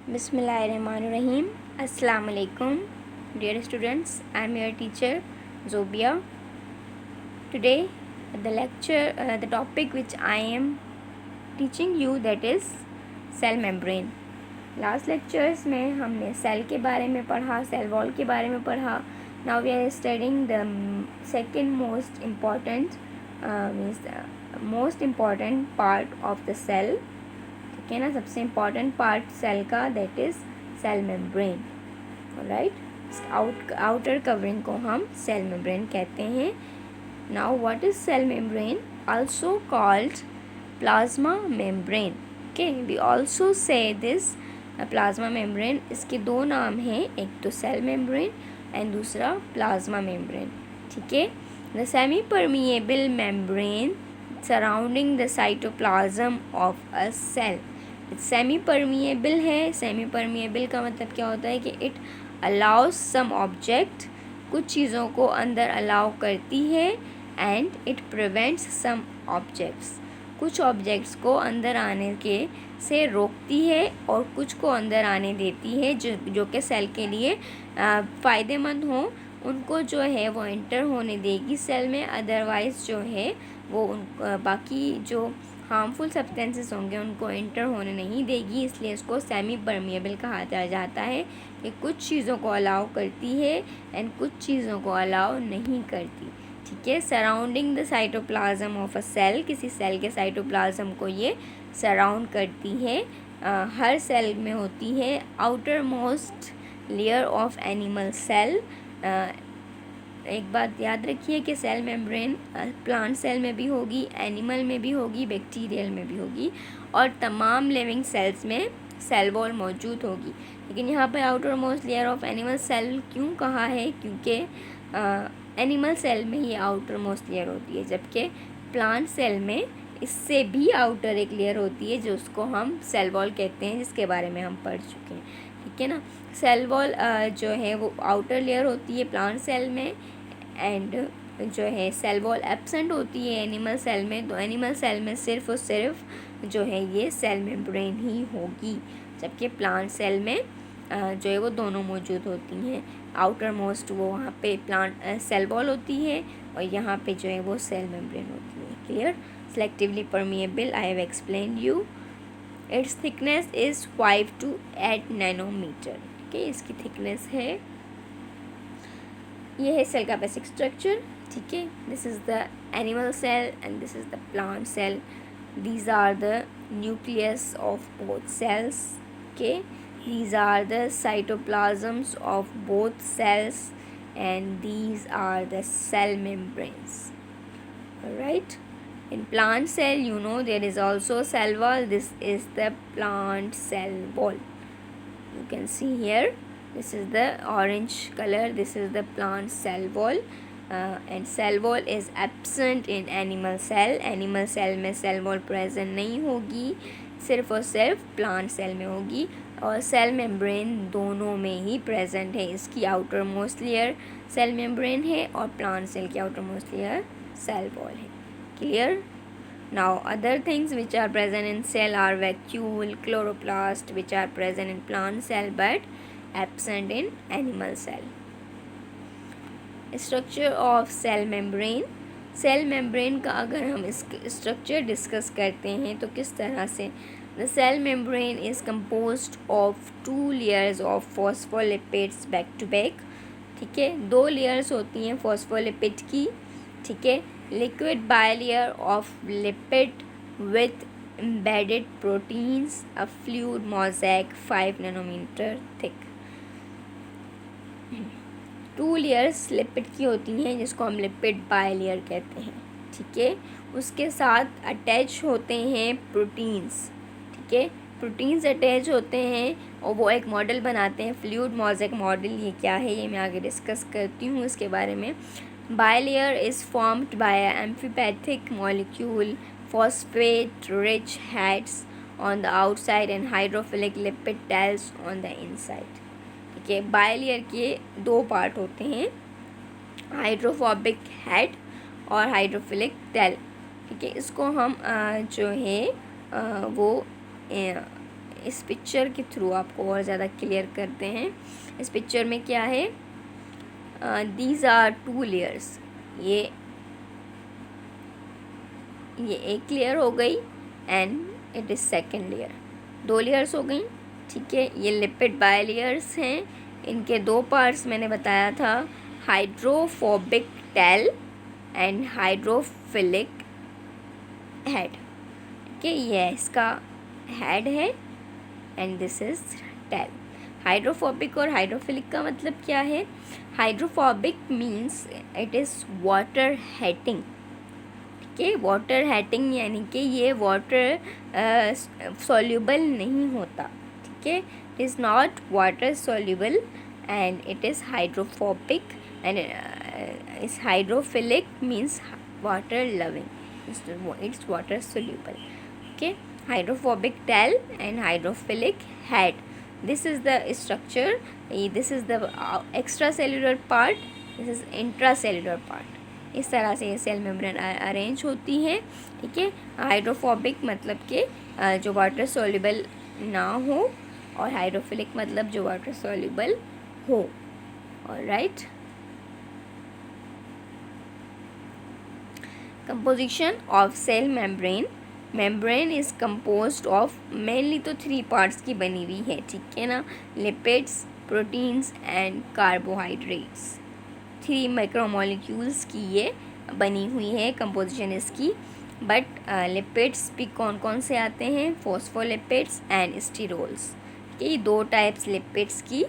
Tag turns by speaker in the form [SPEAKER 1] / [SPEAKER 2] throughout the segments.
[SPEAKER 1] Bismillahirrahmanirrahim. Assalamu alaikum. Dear students, I am your teacher Zobia. Today the topic which I am teaching you, that is cell membrane. Last lectures में हमने cell के बारे में पढ़ा, cell wall के बारे में पढ़ा. Now we are studying the second most important part of the cell. ठीक है ना, सबसे इम्पॉर्टेंट पार्ट सेल का, that is cell membrane. Right, outer covering को हम सेल मेम्ब्रेन कहते हैं. Now what is cell membrane? Also called plasma membrane. Okay, we also say this plasma membrane. इसके दो नाम हैं, एक तो सेल मेम्ब्रेन एंड दूसरा प्लाज्मा मेम्ब्रेन. ठीक है, the semi permeable membrane surrounding the cytoplasm of a cell. Semi permeable है. सेमी परमिएबल का मतलब क्या होता है कि इट अलाउज सम ऑब्जेक्ट, कुछ चीज़ों को अंदर अलाउ करती है, and it prevents some objects, कुछ ऑब्जेक्ट्स को अंदर आने के से रोकती है और कुछ को अंदर आने देती है जो कि सेल के लिए फ़ायदेमंद हो, उनको जो है वो एंटर होने देगी सेल में. अदरवाइज़ जो है वो बाकी जो हार्मफुल सब्सटेंसेस होंगे उनको एंटर होने नहीं देगी. इसलिए इसको सेमी परमिएबल कहा जाता है कि कुछ चीज़ों को अलाउ करती है एंड कुछ चीज़ों को अलाउ नहीं करती. ठीक है, surrounding the cytoplasm of a cell, किसी सेल के साइटोप्लाज्म को ये सराउंड करती है. हर सेल में होती है. Outer most layer of animal cell. एक बात याद रखिए कि सेल मेम्ब्रेन प्लांट सेल में भी होगी, एनिमल में भी होगी, बैक्टीरियल में भी होगी, और तमाम लिविंग सेल्स में सेल वॉल मौजूद होगी. लेकिन यहाँ पर outer most layer of animal cell क्यों कहा है? क्योंकि एनिमल सेल में ही आउटर मोस्ट लेयर होती है, जबकि प्लांट सेल में इससे भी आउटर एक लेयर होती है जो उसको हम सेल वॉल कहते हैं, जिसके बारे में हम पढ़ चुके हैं. ठीक है ना, सेल वॉल जो है वो आउटर लेयर होती है प्लांट सेल में, एंड जो है सेल वॉल एब्सेंट होती है एनिमल सेल में. तो एनिमल सेल में सिर्फ और सिर्फ जो है ये सेल मेम्ब्रेन ही होगी, जबकि प्लांट सेल में जो है वो दोनों मौजूद होती हैं. आउटर मोस्ट वो वहाँ पे प्लांट सेल वॉल होती है और यहाँ पे जो है वो सेल मेम्ब्रेन होती है. Clear? Selectively permeable, I have explain you. Its thickness is 5 to 8 nanometer. ठीक है, इसकी थिकनेस है. ये है सेल का बेसिक स्ट्रक्चर. ठीक है, this is the animal cell and this is the plant cell. These are the nucleus of both cells. Okay, these are the cytoplasms of both cells and these are the cell membranes. Alright, in plant cell you know there is also cell wall. This is the plant cell wall. You can see here, this is the orange color, this is the plant cell wall. And cell wall is absent in animal cell. Animal cell में cell wall present नहीं होगी, सिर्फ और सिर्फ plant cell में होगी. और cell membrane दोनों में ही प्रेजेंट है. इसकी outer most layer cell membrane है और प्लांट सेल की outer most layer cell wall है. Clear? Now other things which are present in cell are vacuole, chloroplast, which are present in plant cell but absent in animal cell. Structure of cell membrane. Cell membrane का अगर हम इस structure discuss करते हैं तो किस तरह से, the cell membrane is composed of 2 layers of phospholipids back to back. ठीक है, 2 लेयर्स होती हैं फॉस्फोलिपिड की. ठीक है, liquid bilayer of lipid with embedded proteins, a fluid mosaic 5 nanometer thick. 2 layers lipid की होती हैं जिसको हम लिपिड बायलेयर कहते हैं. ठीक है, उसके साथ अटैच होते हैं प्रोटीन्स. ठीक है, प्रोटीन्स अटैच होते हैं और वो एक मॉडल बनाते हैं, फ्लूइड मोज़ेक मॉडल. ये क्या है ये मैं आगे डिस्कस करती हूँ इसके बारे में. Bilayer is formed by amphipathic molecule phosphate rich heads on the outside and hydrophilic lipid tails on the inside. ठीक है, बायलेयर के 2 पार्ट होते हैं, हाइड्रोफोबिक हेड और हाइड्रोफिलिक टेल. ठीक है, इसको हम जो है वो इस पिक्चर के थ्रू आपको और ज़्यादा क्लियर करते हैं। इस पिक्चर में क्या है, दीज आर 2 लेयर्स। ये एक लेयर हो गई and it is second layer, 2 layers हो गई। ठीक है, ये लिपिड बायलेयर्स हैं। इनके 2 पार्ट्स मैंने बताया था, hydrophobic tail and hydrophilic head. ठीक है, ये इसका हेड है and this is tail. Hydrophobic और हाइड्रोफिलिक का मतलब क्या है? Hydrophobic means it is water hating. ठीक है, वाटर हेटिंग यानी कि ये वाटर सॉल्युबल नहीं होता। ठीक है, it is not water soluble and it is hydrophobic and is hydrophilic means water loving, it's water soluble. Okay, hydrophobic tail and hydrophilic head. This is the structure. This is the extracellular part. This is intracellular part. इस तरह से ये cell membrane arrange होती है। ठीक है, hydrophobic मतलब कि जो वाटर सॉल्युबल ना हो और हाइड्रोफिलिक मतलब जो वाटर सॉल्युबल हो। Alright, composition of cell membrane. membrane is composed of mainly तो 3 parts की बनी हुई है। ठीक है ना, lipids, proteins and carbohydrates, 3 macromolecules की ये बनी हुई है composition इसकी। बट लिपिड्स भी कौन कौन से आते हैं? Phospholipids and sterols. ये 2 टाइप्स लिपिड्स की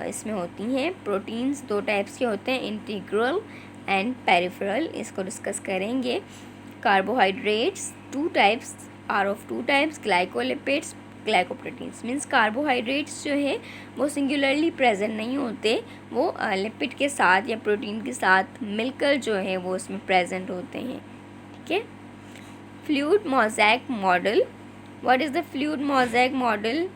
[SPEAKER 1] इसमें होती हैं। प्रोटीन्स 2 टाइप्स के होते हैं, इंटीग्रल एंड पेरिफेरल, इसको डिस्कस करेंगे। Carbohydrates 2 types are of 2 types, glycolipids, glycoproteins. Means carbohydrates जो है वो सिंगुलरली प्रेजेंट नहीं होते, वो लिपिड के साथ या प्रोटीन के साथ मिलकर जो है वो उसमें प्रेजेंट होते हैं। ठीक है, fluid mosaic model. What is the fluid mosaic model?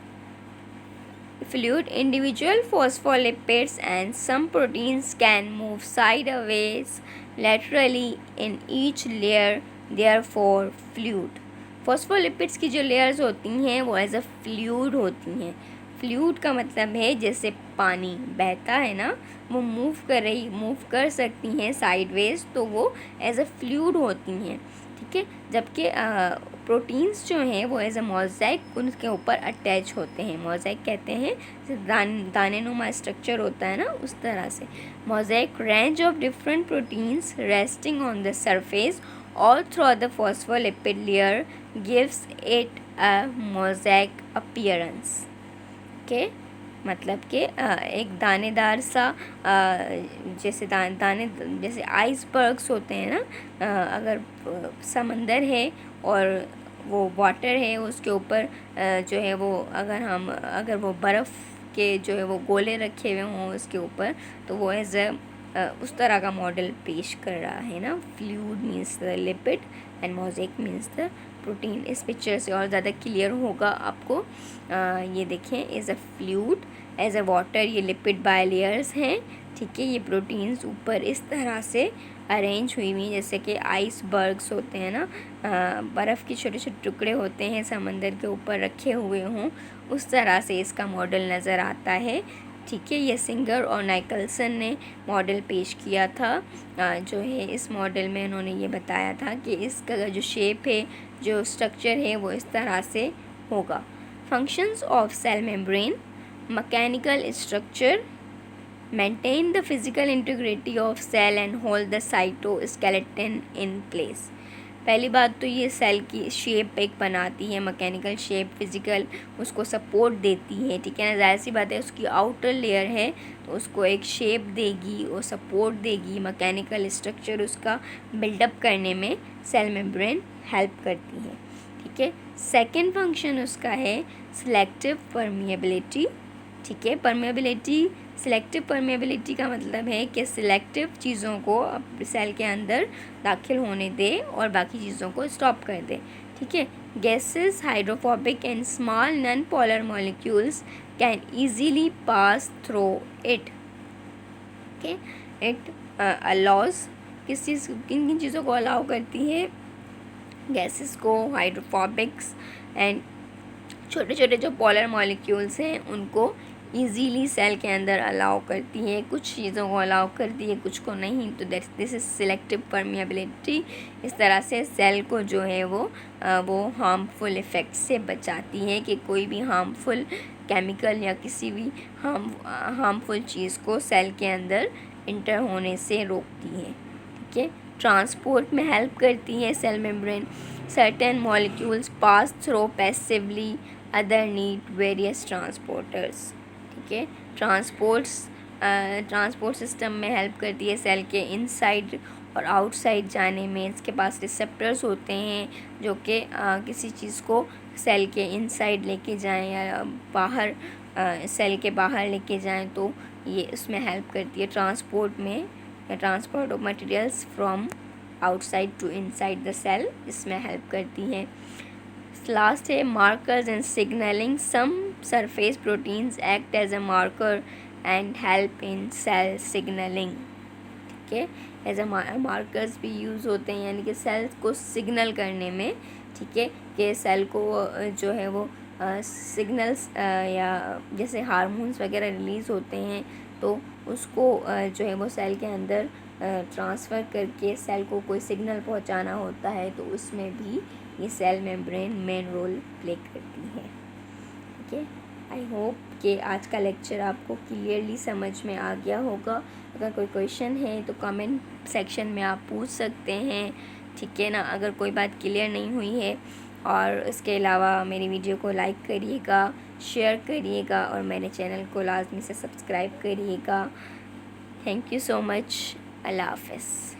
[SPEAKER 1] Fluid, individual phospholipids and some proteins can move sideways laterally in each layer, therefore fluid. phospholipids की जो layers होती हैं वो एज अ फ्लूइड होती हैं। फ्लूइड का मतलब है जैसे पानी बहता है ना, वो मूव कर सकती हैं साइडवेज, तो वो एज अ फ्लूइड होती हैं। ठीक है, जबकि प्रोटीन्स जो हैं वो एज अ मोज़ेक उनके ऊपर अटैच होते हैं। मोज़ेक कहते हैं, दाने नुमा स्ट्रक्चर होता है ना, उस तरह से। Mosaic range of different proteins resting on the surface all through the phospholipid layer gives it a mosaic appearance. Okay, मतलब कि एक दानेदार सा जैसे दाने जैसे आइसबर्ग्स होते हैं ना, अगर समंदर है और वो वाटर है, उसके ऊपर जो है वो अगर वो बर्फ़ के जो है वो गोले रखे हुए हों उसके ऊपर, तो वो एज उस तरह का मॉडल पेश कर रहा है ना। Fluid means the lipid and mosaic means the protein. इस पिक्चर से और ज़्यादा क्लियर होगा आपको। ये देखें, as a fluid, as a water, ये लिपिड बायलेयर्स हैं। ठीक है, ये प्रोटीन्स ऊपर इस तरह से अरेंज हुई हुई जैसे कि आइसबर्ग्स होते हैं ना, बर्फ़ के छोटे छोटे टुकड़े होते हैं समंदर के ऊपर रखे हुए हों, उस तरह से इसका मॉडल नज़र आता है। ठीक है, ये सिंगर और नाइकलसन ने मॉडल पेश किया था। जो है इस मॉडल में उन्होंने ये बताया था कि इसका जो शेप है, जो स्ट्रक्चर है, वो इस तरह से होगा। Functions of cell membrane, mechanical structure, maintain the physical integrity of cell and hold the cytoskeleton in place. पहली बात तो ये सेल की शेप एक बनाती है, मैकेनिकल शेप, फिज़िकल उसको सपोर्ट देती है। ठीक है ना, ज़ाहिर सी बात है उसकी आउटर लेयर है तो उसको एक शेप देगी और सपोर्ट देगी, मैकेनिकल स्ट्रक्चर उसका बिल्डअप करने में सेल मेम्ब्रेन हेल्प करती है। ठीक है, सेकेंड फंक्शन उसका है सिलेक्टिव परमिएबिलिटी। ठीक है, परमिएबिलिटी, सिलेक्टिव परमिएबिलिटी का मतलब है कि सिलेक्टिव चीज़ों को सेल के अंदर दाखिल होने दे और बाकी चीज़ों को स्टॉप कर दे। ठीक है, gases, hydrophobic and small non polar molecules can easily pass through it. Okay, it allows, किन किन चीज़ों को अलाउ करती है? गैसेस को, हाइड्रोफोबिक्स एंड छोटे छोटे जो पोलर मॉलिक्यूल्स हैं उनको इजीली सेल के अंदर अलाउ करती है, कुछ चीज़ों को अलाउ करती है, कुछ को नहीं। तो दिस इज सिलेक्टिव परमिएबिलिटी। इस तरह से सेल को जो है वो हार्मफुल इफ़ेक्ट से बचाती है कि कोई भी हार्मफुल केमिकल या किसी भी हार्मफुल चीज़ को सेल के अंदर इंटर होने से रोकती है। ठीक है, ट्रांसपोर्ट में हेल्प करती है cell membrane. Certain molecules pass through passively, other need various transporters. ठीक है, ट्रांसपोर्ट सिस्टम में हेल्प करती है सेल के इनसाइड और आउटसाइड जाने में। इसके पास रिसेप्टर्स होते हैं जो कि किसी चीज़ को सेल के इनसाइड लेके जाएं या बाहर सेल के बाहर लेके जाएं, तो ये उसमें हेल्प करती है ट्रांसपोर्ट में, transport of materials from outside to inside the cell, इसमें हेल्प करती है। लास्ट है markers and signaling. Some surface proteins act as a marker and help in cell signaling. ठीक है, एज अ मार्कर्स भी यूज़ होते हैं, यानी कि सेल्स को सिग्नल करने में। ठीक है, कि सेल को जो है वो सिग्नल्स या जैसे हार्मोन्स वगैरह रिलीज़ होते हैं तो उसको जो है वो सेल के अंदर ट्रांसफ़र करके सेल को कोई सिग्नल पहुंचाना होता है, तो उसमें भी ये cell membrane main role play करती है। ठीक है, आई होप कि आज का लेक्चर आपको क्लियरली समझ में आ गया होगा। अगर कोई क्वेश्चन है तो कमेंट सेक्शन में आप पूछ सकते हैं। ठीक है ना, अगर कोई बात क्लियर नहीं हुई है। और इसके अलावा मेरी वीडियो को लाइक करिएगा, शेयर करिएगा और मेरे चैनल को लाजमी से सब्सक्राइब करिएगा। Thank you so much. अल्लाह हाफ़िज़।